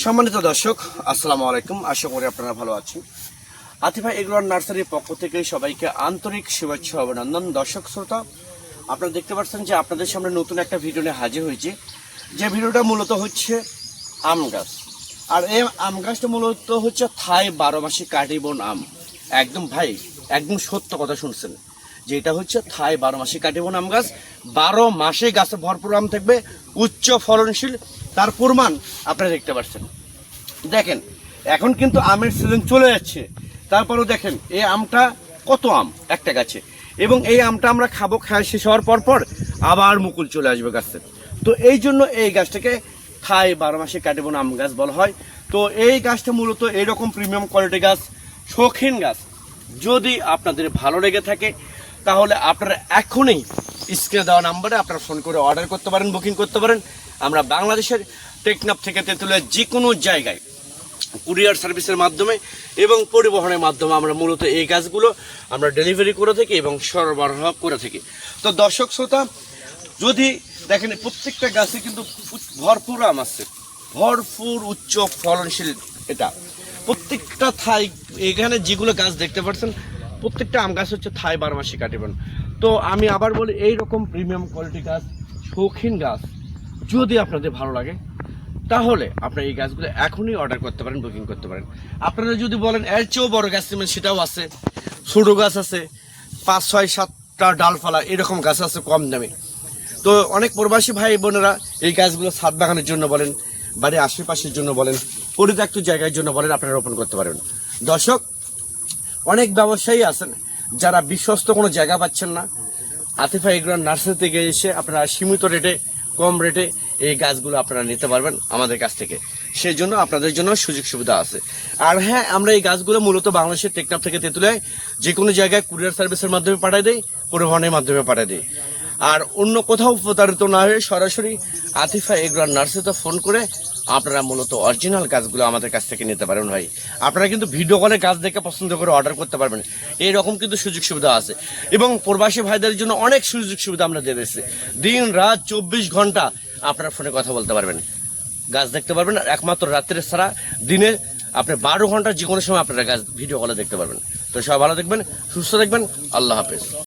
সম্মানিত দর্শক, আসসালামু আলাইকুম। আশা করি আপনারা ভালো আছেন। আতিফা এগ্রোর নার্সারির পক্ষ থেকে সবাইকে আন্তরিক শুভেচ্ছা অভিনন্দন। দর্শক শ্রোতা, আপনারা দেখতে পাচ্ছেন যে আপনাদের সামনে নতুন একটা ভিডিও নিয়ে হাজির হয়েছে। যে ভিডিওটা মূলত হচ্ছে আম গাছ। আর এই আম গাছটা মূলত হচ্ছে থাই 12 মাসি কাটিবন আম। একদম ভাই, একদম সত্য কথা শুনছেন যে এটা হচ্ছে থাই 12 মাসি কাটিবন আম গাছ। 12 মাসে গাছে ভরপুর আম থাকবে, উচ্চ ফলনশীল। তার প্রমাণ আপনারা দেখতে পাচ্ছেন। দেখেন, এখন কিন্তু আমের সিজন চলে যাচ্ছে, তারপরেও দেখেন এই আমটা কত আম একটা গাছে, এবং এই আমটা আমরা খাবো, খাওয়া শেষ হওয়ার পর আবার মুকুল চলে আসবে গাছে। তো এই জন্য এই গাছটাকে থাই 12 মাসে কাটিবন আম গাছ বলা হয়। তো এই গাছটা মূলত এইরকম প্রিমিয়াম কোয়ালিটি গাছ, শৌখিন গাছ। যদি আপনাদের ভালো লেগে থাকে তাহলে আপনারা এখনই স্ক্রিনে দেওয়া নাম্বারে আপনারা ফোন করে অর্ডার করতে পারেন, বুকিং করতে পারেন। আমরা বাংলাদেশের টেকনাফ থেকে তেঁতুলিয়া যে কোনো জায়গায় কুরিয়ার সার্ভিসের মাধ্যমে এবং পরিবহনের মাধ্যমে আমরা মূলত এই গাছগুলো আমরা ডেলিভারি করে থাকি এবং সরবরাহ করে থাকি। তো দর্শক শ্রোতা, যদি দেখেন প্রত্যেকটা গাছে কিন্তু ভরপুর আম আছে, ভরপুর উচ্চ ফলনশীল। এটা প্রত্যেকটা থাই, এখানে যেগুলো গাছ দেখতে পাচ্ছেন প্রত্যেকটা আম গাছ হচ্ছে থাই 12 মাসি কাটিবেন। তো আমি আবার বলি, এইরকম প্রিমিয়াম কোয়ালিটি গাছ, শৌখিন গাছ যদি আপনাদের ভালো লাগে তাহলে আপনারা এই গাছগুলো এখনই অর্ডার করতে পারেন, বুকিং করতে পারেন। আপনারা যদি বলেন এর চেয়েও বড় গাছ নেবেন, সেটাও আছে। ছোটো গাছ আছে, 5, 6, 7টা ডালপালা এরকম গাছ আছে কম দামে। তো অনেক প্রবাসী ভাই বোনেরা এই গাছগুলো ছাদ বাগানের জন্য বলেন, বাড়ির আশেপাশের জন্য বলেন, পরিত্যক্ত জায়গার জন্য বলেন, আপনারা রোপণ করতে পারেন। দর্শক, অনেক ব্যবসায়ী আছেন যারা বিশ্বস্ত কোনো জায়গা পাচ্ছেন না, আতিফা এগ্রো নার্সারি থেকে এসে আপনারা সীমিত রেটে, কম রেটে এই গাছগুলো আপনারা নিতে পারবেন আমাদের কাছ থেকে। সেই জন্য আপনাদের জন্য সুযোগ সুবিধা আছে। আর হ্যাঁ, আমরা এই গাছগুলো মূলত বাংলাদেশের টেকনাফ থেকে তেঁতুলিয়ায় যে কোনো জায়গায় কুরিয়ার সার্ভিসের মাধ্যমে পাঠিয়ে দেয়, পরিবহনের মাধ্যমে পাঠিয়ে দেয়। আর অন্য কোথাও প্রতারিত না হয়ে সরাসরি আতিফা এগ্রো নার্সারিতে ফোন করে আপনারা মূলত অরিজিনাল গাছগুলো আমাদের কাছ থেকে নিতে পারেন। ভাই, আপনারা কিন্তু ভিডিও কলে গাছ দেখে পছন্দ করে অর্ডার করতে পারবেন, এইরকম কিন্তু সুযোগ সুবিধা আছে। এবং প্রবাসী ভাইদের জন্য অনেক সুযোগ সুবিধা আমরা দিয়ে দিচ্ছি। দিন রাত 24 ঘন্টা আপনারা ফোনে কথা বলতে পারবেন, গাছ দেখতে পারবেন। আর একমাত্র রাত্রে ছাড়া দিনে আপনি 12 ঘন্টা যে কোনো সময় আপনারা গাছ ভিডিও কলে দেখতে পারবেন। তো সবাই ভালো দেখবেন, সুস্থ দেখবেন। আল্লাহ হাফেজ।